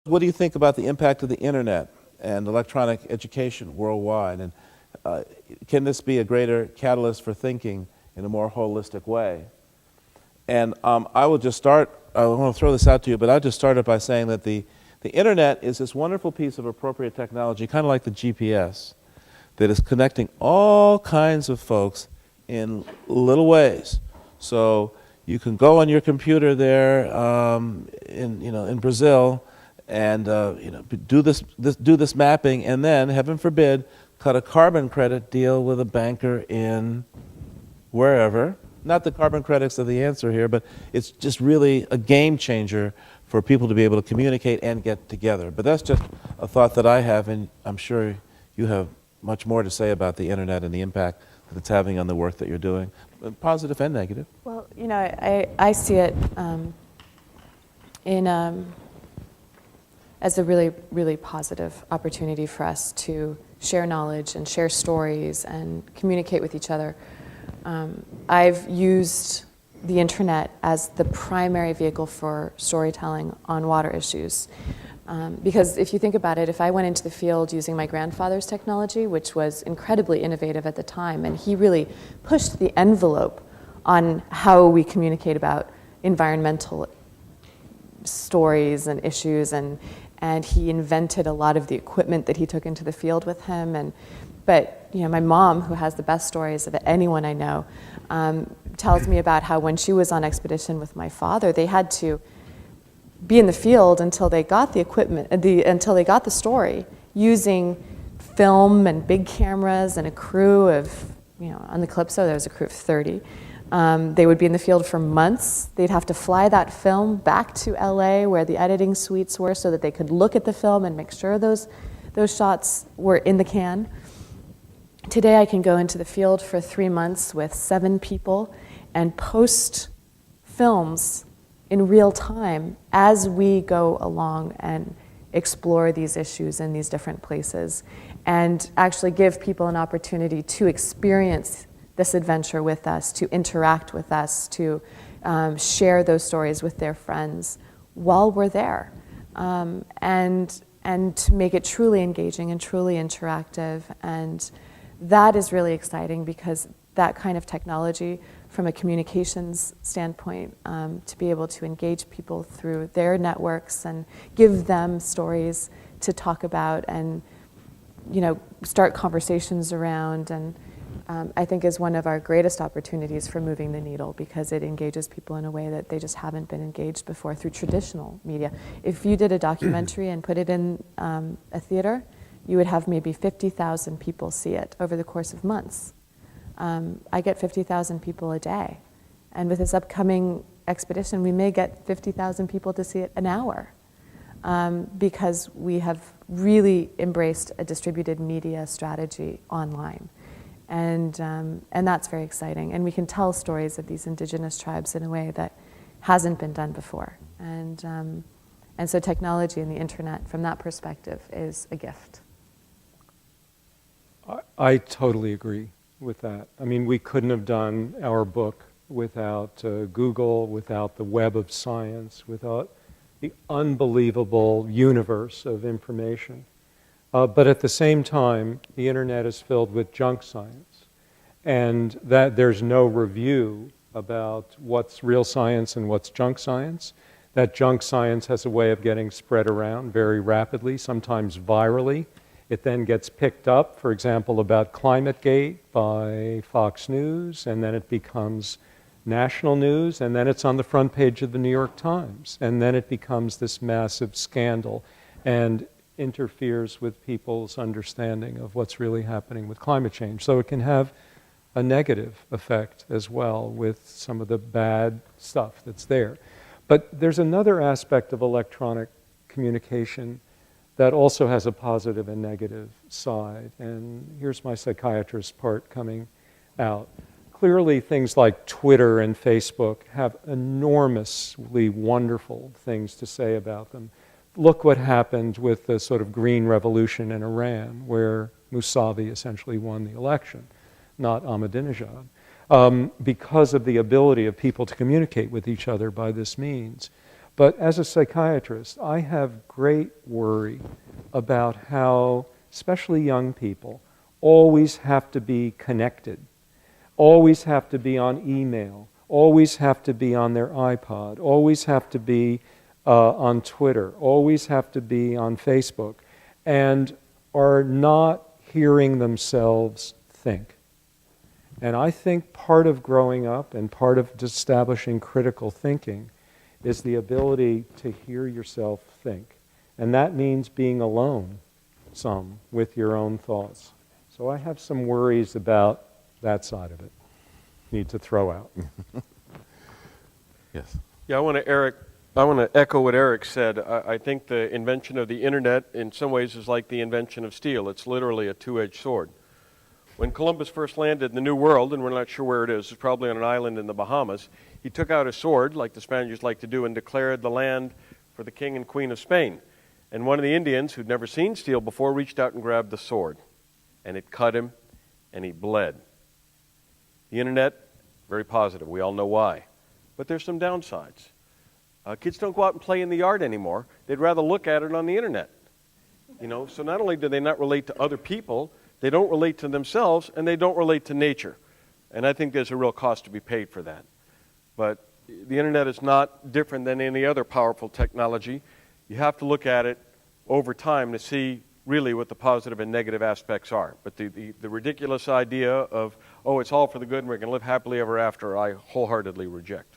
what do you think about the impact of the internet and electronic education worldwide? And can this be a greater catalyst for thinking in a more holistic way? And I will just start, I want to throw this out to you, but I'll just start it by saying that the internet is this wonderful piece of appropriate technology, kind of like the GPS, that is connecting all kinds of folks in little ways. So you can go on your computer there in Brazil and do this mapping, and then, heaven forbid, cut a carbon credit deal with a banker in wherever. Not that carbon credits are the answer here, but it's just really a game changer for people to be able to communicate and get together. But that's just a thought that I have, and I'm sure you have much more to say about the internet and the impact that it's having on the work that you're doing, positive and negative. Well, I see it as a really, really positive opportunity for us to share knowledge and share stories and communicate with each other. I've used the internet as the primary vehicle for storytelling on water issues. Because if you think about it, if I went into the field using my grandfather's technology, which was incredibly innovative at the time, and he really pushed the envelope on how we communicate about environmental stories and issues, and he invented a lot of the equipment that he took into the field with him. But my mom, who has the best stories of anyone I know, tells me about how when she was on expedition with my father, they had to be in the field until they got the equipment, until they got the story, using film and big cameras and a crew of, on the Calypso there was a crew of 30. They would be in the field for months. They'd have to fly that film back to LA where the editing suites were so that they could look at the film and make sure those shots were in the can. Today I can go into the field for 3 months with 7 people and post films in real time as we go along and explore these issues in these different places, and actually give people an opportunity to experience this adventure with us, to interact with us, to share those stories with their friends while we're there, and to make it truly engaging and truly interactive. And that is really exciting, because that kind of technology, from a communications standpoint, to be able to engage people through their networks and give them stories to talk about and start conversations around, and I think is one of our greatest opportunities for moving the needle, because it engages people in a way that they just haven't been engaged before through traditional media. If you did a documentary and put it in a theater, you would have maybe 50,000 people see it over the course of months. I get 50,000 people a day. And with this upcoming expedition, we may get 50,000 people to see it an hour, because we have really embraced a distributed media strategy online. And that's very exciting. And we can tell stories of these indigenous tribes in a way that hasn't been done before. And so technology and the internet, from that perspective, is a gift. I totally agree with that. I mean, we couldn't have done our book without Google, without the web of science, without the unbelievable universe of information. But at the same time, the internet is filled with junk science, and that there's no review about what's real science and what's junk science. That junk science has a way of getting spread around very rapidly, sometimes virally. It then gets picked up, for example, about ClimateGate by Fox News, and then it becomes national news, and then it's on the front page of the New York Times, and then it becomes this massive scandal and interferes with people's understanding of what's really happening with climate change. So it can have a negative effect as well with some of the bad stuff that's there. But there's another aspect of electronic communication that also has a positive and negative side. And here's my psychiatrist part coming out. Clearly, things like Twitter and Facebook have enormously wonderful things to say about them. Look what happened with the sort of green revolution in Iran, where Mousavi essentially won the election, not Ahmadinejad, because of the ability of people to communicate with each other by this means. But as a psychiatrist, I have great worry about how, especially young people, always have to be connected, always have to be on email, always have to be on their iPod, always have to be on Twitter, always have to be on Facebook, and are not hearing themselves think. And I think part of growing up and part of establishing critical thinking is the ability to hear yourself think. And that means being alone some with your own thoughts. So I have some worries about that side of it. Need to throw out. Yes. Yeah, I want to echo what Eric said. I think the invention of the internet in some ways is like the invention of steel. It's literally a two-edged sword. When Columbus first landed in the New World, and we're not sure where it is, it's probably on an island in the Bahamas, he took out a sword, like the Spaniards like to do, and declared the land for the King and Queen of Spain. And one of the Indians, who'd never seen steel before, reached out and grabbed the sword. And it cut him, and he bled. The internet, very positive. We all know why. But there's some downsides. Kids don't go out and play in the yard anymore. They'd rather look at it on the internet. So not only do they not relate to other people, they don't relate to themselves, and they don't relate to nature. And I think there's a real cost to be paid for that. But the internet is not different than any other powerful technology. You have to look at it over time to see really what the positive and negative aspects are. But the ridiculous idea of, oh, it's all for the good and we're going to live happily ever after, I wholeheartedly reject.